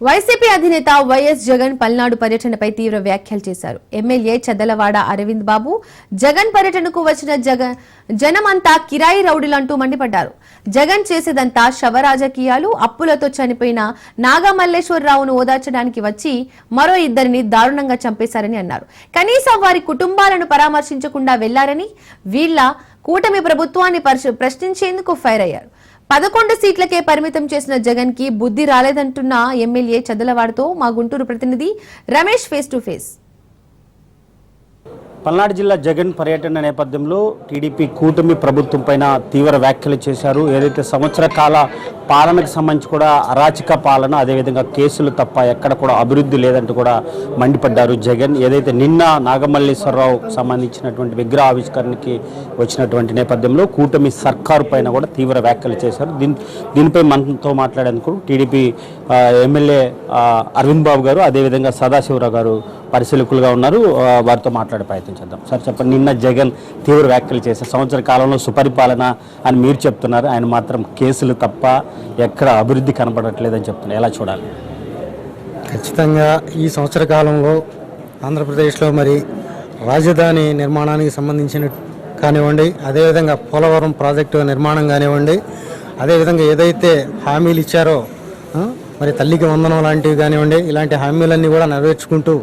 YCP అధినేత YS Jagan Palnadu పర్యటనపై తీవ్ర వ్యాఖ్యలు చేశారు. ఎమ్మెల్యే చదలవాడ అరవింద్ బాబు జగన్ పర్యటనకు వచ్చిన జనమంతా కిరాయి రౌడీలంటూ మండిపడ్డారు. జగన్ చేసేదంతా శవ రాజకీయాలు, అప్పులతో చనిపోయిన నాగమల్లేశ్వరరావును ఓదార్చడానికి వచ్చి మరో ఇద్దరిని దారుణంగా చంపేశారని అన్నారు. కనీసం వారి కుటుంబాలను పరామర్శించకుండా వెళ్లారని, వీళ్ల కూటమి ప్రభుత్వాన్ని ప్రశ్నించేందుకు ఫైర్ అయ్యారు. 11 సీట్లకే పరిమితం చేసిన జగన్ కి బుద్ధి రాలేదంటున్న ఎమ్మెల్యే చదలవాడతో మా గుంటూరు ప్రతినిధి Ramesh face to face. Palnadu జిల్లా జగన్ పర్యటన నేపథ్యంలో టీడీపీ కూటమి ప్రభుత్వం పైన తీవ్ర వ్యాఖ్యలు చేశారు. ఏదైతే సంవత్సర కాల పాలనకు సంబంధించి కూడా అరాచక పాలన, అదేవిధంగా కేసులు తప్ప ఎక్కడ కూడా అభివృద్ధి లేదంటూ కూడా మండిపడ్డారు జగన్. ఏదైతే నిన్న నాగమల్లేశ్వరరావు సంబంధించినటువంటి విగ్రహ ఆవిష్కరణకి వచ్చినటువంటి నేపథ్యంలో కూటమి సర్కారు పైన కూడా తీవ్ర వ్యాఖ్యలు చేశారు. దీనిపై మనతో మాట్లాడేందుకు టీడీపీ ఎమ్మెల్యే అరవింద్ బాబు గారు, అదేవిధంగా సదాశివరావు గారు పరిశీలకులుగా ఉన్నారు. వారితో మాట్లాడే ప్రయత్నం చేద్దాం. సార్ చెప్పండి, నిన్న జగన్ తీవ్ర వ్యాఖ్యలు చేశారు. సంవత్సర కాలంలో సుపరిపాలన అని మీరు చెప్తున్నారు, ఆయన మాత్రం కేసులు తప్ప ఎక్కడ అభివృద్ధి కనపడట్లేదని చెప్తున్నారు. ఎలా చూడాలి? ఖచ్చితంగా ఈ సంవత్సర కాలంలో ఆంధ్రప్రదేశ్లో మరి రాజధాని నిర్మాణానికి సంబంధించిన కానివ్వండి, అదేవిధంగా పోలవరం ప్రాజెక్టు నిర్మాణం కానివ్వండి, అదేవిధంగా ఏదైతే హామీలు ఇచ్చారో మరి తల్లికి వందనం లాంటివి కానివ్వండి, ఇలాంటి హామీలన్నీ కూడా నెరవేర్చుకుంటూ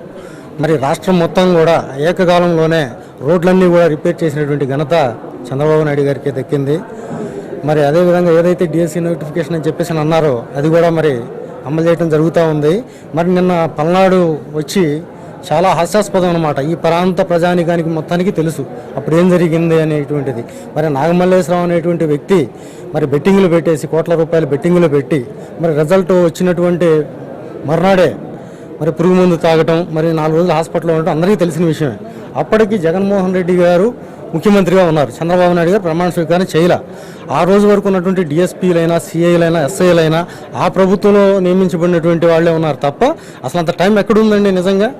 మరి రాష్ట్రం మొత్తం కూడా ఏకకాలంలోనే రోడ్లన్నీ కూడా రిపేర్ చేసినటువంటి ఘనత చంద్రబాబు నాయుడు గారికి దక్కింది. మరి అదేవిధంగా ఏదైతే డిఎస్సి నోటిఫికేషన్ అని చెప్పేసి అన్నారో అది కూడా మరి అమలు చేయడం జరుగుతూ ఉంది. మరి నిన్న పల్నాడు వచ్చి చాలా హాస్యాస్పదం అనమాట. ఈ ప్రాంత ప్రజానికానికి మొత్తానికి తెలుసు అప్పుడు ఏం జరిగింది అనేటువంటిది. మరి నాగమల్లేశ్వరరావు అనేటువంటి వ్యక్తి మరి బెట్టింగ్లు పెట్టేసి కోట్ల రూపాయలు బెట్టింగ్లు పెట్టి మరి రిజల్ట్ వచ్చినటువంటి మర్నాడే మరి పురుగు మందు తాగటం, మరి 4 రోజులు హాస్పిటల్లో ఉండటం అందరికీ తెలిసిన విషయమే. అప్పటికి జగన్మోహన్ రెడ్డి గారు ముఖ్యమంత్రిగా ఉన్నారు, చంద్రబాబు నాయుడు గారు ప్రమాణ స్వీకారం చేయలే. ఆ రోజు వరకు ఉన్నటువంటి డిఎస్పీలైనా, సిఐలైనా, ఎస్ఐలైనా ఆ ప్రభుత్వంలో నియమించబడినటువంటి వాళ్ళే ఉన్నారు తప్ప అసలు అంత టైం ఎక్కడుందండి? నిజంగా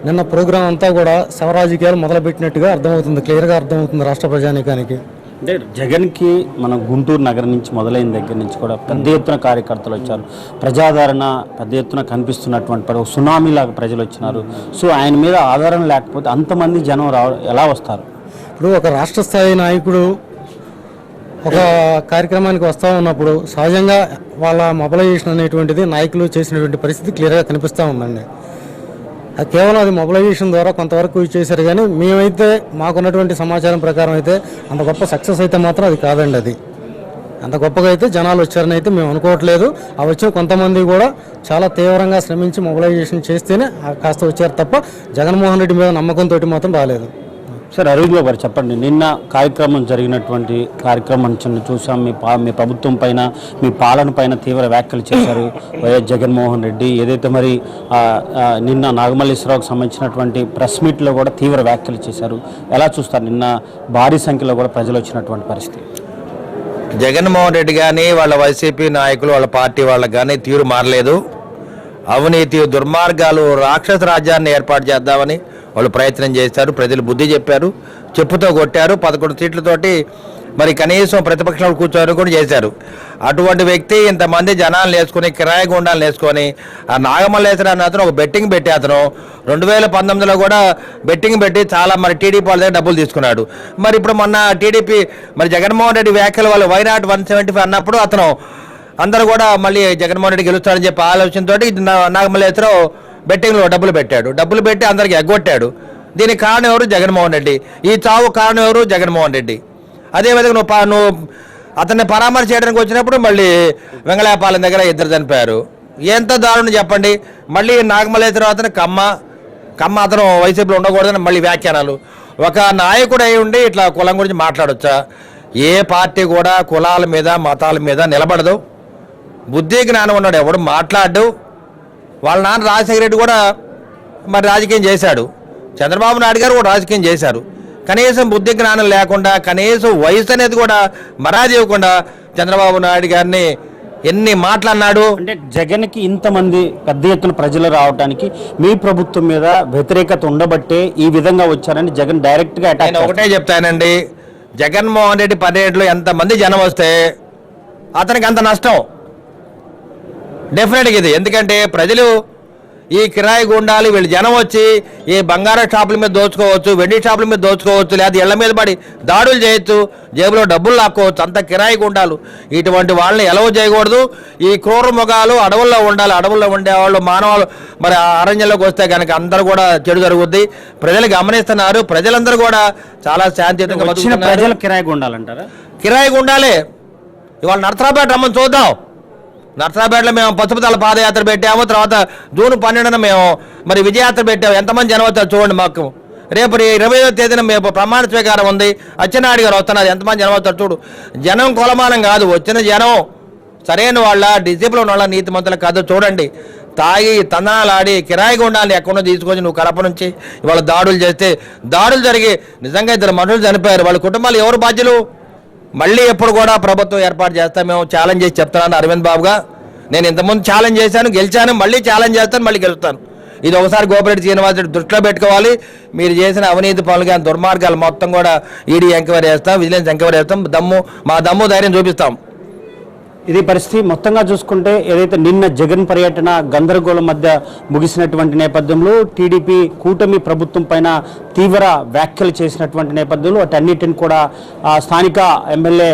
నిన్న ప్రోగ్రాం అంతా కూడా శవరాజకీయాలు మొదలుపెట్టినట్టుగా అర్థమవుతుంది, క్లియర్గా అర్థమవుతుంది రాష్ట్ర ప్రజానీకానికి. అంటే జగన్కి మనం గుంటూరు నగరం నుంచి మొదలైన దగ్గర నుంచి కూడా పెద్ద ఎత్తున కార్యకర్తలు వచ్చారు. ప్రజాదరణ పెద్ద ఎత్తున కనిపిస్తున్నటువంటి సునామీలాగా ప్రజలు వచ్చినారు. సో ఆయన మీద ఆధారం లేకపోతే అంతమంది జనం ఎలా వస్తారు? ఇప్పుడు ఒక రాష్ట్ర స్థాయి నాయకుడు ఒక కార్యక్రమానికి వస్తూ ఉన్నప్పుడు సహజంగా వాళ్ళ మొబలైజేషన్ అనేటువంటిది నాయకులు చేసినటువంటి పరిస్థితి క్లియర్గా కనిపిస్తూ ఉందండి. అది కేవలం అది మొబలైజేషన్ ద్వారా కొంతవరకు చేశారు, కానీ మేమైతే మాకున్నటువంటి సమాచారం ప్రకారం అయితే అంత గొప్ప సక్సెస్ అయితే మాత్రం అది కాదండి. అది అంత గొప్పగా అయితే జనాలు వచ్చారని అయితే మేము అనుకోవట్లేదు. ఆ వచ్చిన కొంతమంది కూడా చాలా తీవ్రంగా శ్రమించి మొబలైజేషన్ చేస్తేనే కాస్త వచ్చారు తప్ప జగన్మోహన్ రెడ్డి మీద నమ్మకంతో మాత్రం రాలేదు. సార్ అరవింద్ గారు చెప్పండి, నిన్న కార్యక్రమం జరిగినటువంటి కార్యక్రమం చూసాం. మీ ప్రభుత్వం పైన, మీ పాలన పైన తీవ్ర వ్యాఖ్యలు చేశారు వైఎస్ జగన్మోహన్ రెడ్డి. ఏదైతే మరి నిన్న నాగమల్లేశ్వరరావుకు సంబంధించినటువంటి ప్రెస్ మీట్లో కూడా తీవ్ర వ్యాఖ్యలు చేశారు. ఎలా చూస్తారు? నిన్న భారీ సంఖ్యలో కూడా ప్రజలు వచ్చినటువంటి పరిస్థితి. జగన్మోహన్ రెడ్డి కానీ వాళ్ళ వైసీపీ నాయకులు, వాళ్ళ పార్టీ వాళ్ళకి కానీ తీరు మారలేదు. అవినీతి, దుర్మార్గాలు, రాక్షస రాజ్యాన్ని ఏర్పాటు చేద్దామని వాళ్ళు ప్రయత్నం చేశారు. ప్రజలు బుద్ధి చెప్పారు, చెప్పుతో కొట్టారు. 11 సీట్లతోటి మరి కనీసం ప్రతిపక్షంలో కూర్చొని కూడా చేశారు. అటువంటి వ్యక్తి ఇంతమంది జనాలను వేసుకొని, కిరాయి గుండాలను వేసుకొని, ఆ నాగమల్లేశ్వరరావు అతను ఒక బెట్టింగ్ పెట్టి అతను 2019లో కూడా బెట్టింగ్ పెట్టి చాలా మరి టీడీపీ వాళ్ళ దగ్గర డబ్బులు తీసుకున్నాడు. మరి ఇప్పుడు మొన్న టీడీపీ మరి జగన్మోహన్ రెడ్డి వ్యాఖ్యల వల్ల వైనాట్ 175 అన్నప్పుడు అతను అందరూ కూడా మళ్ళీ జగన్మోహన్ రెడ్డి గెలుస్తాడని చెప్పి ఆలోచనతో నాగమల్లేశ్వరరావు బెట్టింగ్లో డబ్బులు పెట్టాడు. డబ్బులు పెట్టి అందరికి ఎగ్గొట్టాడు. దీనికి కారణం ఎవరు? జగన్మోహన్ రెడ్డి. ఈ చావు కారణం ఎవరు? జగన్మోహన్ రెడ్డి. అదేవిధంగా నువ్వు అతన్ని పరామర్శ చేయడానికి వచ్చినప్పుడు మళ్ళీ వెంగళాపాలెం దగ్గర 2 చనిపోయారు. ఎంత దారుణం చెప్పండి. మళ్ళీ నాగమల్లేశ్వరరావు అతను కమ్మ అతను వైసీపీలో ఉండకూడదని మళ్ళీ వ్యాఖ్యానాలు. ఒక నాయకుడు అయి ఉండి ఇట్లా కులం గురించి మాట్లాడొచ్చా? ఏ పార్టీ కూడా కులాల మీద, మతాల మీద నిలబడదు. బుద్ధి జ్ఞానం ఉన్నాడు ఎవడు మాట్లాడు. వాళ్ళ నాన్న రాజశేఖర రెడ్డి కూడా మరి రాజకీయం చేశాడు, చంద్రబాబు నాయుడు గారు కూడా రాజకీయం చేశారు. కనీసం బుద్ధి జ్ఞానం లేకుండా, కనీసం వయసు అనేది కూడా మరాది ఇవ్వకుండా చంద్రబాబు నాయుడు గారిని ఎన్ని మాట్లాడినాడు. అంటే జగన్కి ఇంతమంది పెద్ద ఎత్తున ప్రజలు రావడానికి మీ ప్రభుత్వం మీద వ్యతిరేకత ఉండబట్టే ఈ విధంగా వచ్చారని జగన్ డైరెక్ట్గా అటాక్. నేను ఒకటే చెప్తానండి, జగన్మోహన్ రెడ్డి పర్యటనలో ఎంతమంది జనం వస్తే అతనికి అంత నష్టం. డెఫినెట్గా ఇది, ఎందుకంటే ప్రజలు ఈ కిరాయి గుండాలు వీళ్ళు జనం వచ్చి ఈ బంగారం షాపుల మీద దోచుకోవచ్చు, వెండి షాపుల మీద దోచుకోవచ్చు, లేదా ఇళ్ల మీద పడి దాడులు చేయొచ్చు, జేబులో డబ్బులు లాక్కోవచ్చు, అంత కిరాయి గుండాలు. ఇటువంటి వాళ్ళని ఎలవ చేయకూడదు. ఈ క్రూర మృగాలు అడవుల్లో ఉండాలి. అడవుల్లో ఉండేవాళ్ళు మానవాళ్ళు మరి అరణ్యంలోకి వస్తే కనుక అందరూ కూడా చెడు జరుగుద్ది. ప్రజలు గమనిస్తున్నారు. ప్రజలందరూ కూడా చాలా శాంతియుతంగా వచ్చిన బతుకుతున్నారు. ప్రజలు కిరాయి గుండాలంటారా? కిరాయి గుండాలే. ఇవాళ నర్సరాపేట రమ్మని చూద్దాం. నర్సరాపేటలో మేము పసుపుతల పాదయాత్ర పెట్టాము, తర్వాత జూన్ 12న మేము మరి విజయయాత్ర పెట్టాము. ఎంతమంది జనం అవుతారు చూడండి. మాకు రేపు 25వ తేదీన మేము ప్రమాణ స్వీకారం ఉంది. అచ్చెన్నాయుడు గారు వస్తున్నారు. ఎంతమంది జనం అవుతారు చూడు. జనం కొలమానం కాదు, వచ్చిన జనం సరైన వాళ్ళ, డిసిప్లిన్ వాళ్ళ, నీతిమంతుల కాదు. చూడండి, తాగి తందనాలాడి కిరాయి గుండాలని ఎక్కడో తీసుకొని నువ్వు కడప నుంచి ఇవాళ దాడులు చేస్తే, దాడులు జరిగి నిజంగా 2 మనుషులు చనిపోయారు. వాళ్ళ కుటుంబాలు ఎవరు బాధ్యులు? మళ్ళీ ఎప్పుడు కూడా ప్రభుత్వం ఏర్పాటు చేస్తాం. మేము ఛాలెంజ్ చేసి చెప్తున్నాను అరవింద్ బాబుగా. నేను ఇంతకుముందు ఛాలెంజ్ చేశాను, గెలిచాను, మళ్ళీ ఛాలెంజ్ చేస్తాను, మళ్ళీ గెలుస్తాను. ఇది ఒకసారి గోపిరెడ్డి శ్రీనివాసరెడ్డి దృష్టిలో పెట్టుకోవాలి. మీరు చేసిన అవినీతి పనులు కానీ దుర్మార్గాలు మొత్తం కూడా ఈడీ ఎంక్వైరీ చేస్తాం, విజిలెన్స్ ఎంక్వైరీ చేస్తాం. మా దమ్ము ధైర్యం చూపిస్తాం. ఇది పరిస్థితి. మొత్తంగా చూసుకుంటే ఏదైతే నిన్న జగన్ పర్యటన గందరగోళం మధ్య ముగిసినటువంటి నేపథ్యంలో టీడీపీ కూటమి ప్రభుత్వం పైన తీవ్ర వ్యాఖ్యలు చేసినటువంటి నేపథ్యంలో వాటన్నిటిని కూడా స్థానిక ఎమ్మెల్యే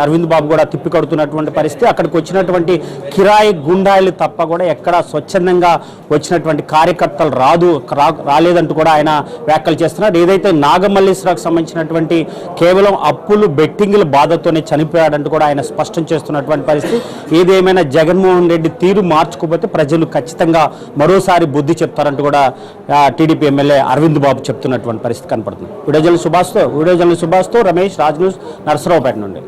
అరవింద్ బాబు కూడా తిప్పికొడుతున్నటువంటి పరిస్థితి. అక్కడికి వచ్చినటువంటి కిరాయి గుండాయిలు తప్ప కూడా ఎక్కడ స్వచ్ఛందంగా వచ్చినటువంటి కార్యకర్తలు రాలేదంటూ కూడా ఆయన వ్యాఖ్యలు చేస్తున్నారు. ఏదైతే నాగమల్లేశ్వరకు సంబంధించినటువంటి కేవలం అప్పులు బెట్టింగుల బాధతోనే చనిపోయాడంటూ కూడా ఆయన స్పష్టం చేస్తున్నటువంటి పరిస్థితి. ఏదేమైనా జగన్మోహన్ రెడ్డి తీరు మార్చుకోకపోతే ప్రజలు ఖచ్చితంగా మరోసారి బుద్ధి చెప్తారంటూ కూడా టీడీపీ ఎమ్మెల్యే అరవింద్ బాబు చెప్తున్నటువంటి పరిస్థితి కనపడుతుంది. వీడియో జర్నలిస్ట్ సుభాష్తో రమేష్, రాజ్ న్యూస్, నర్సరావుపేట నుండి.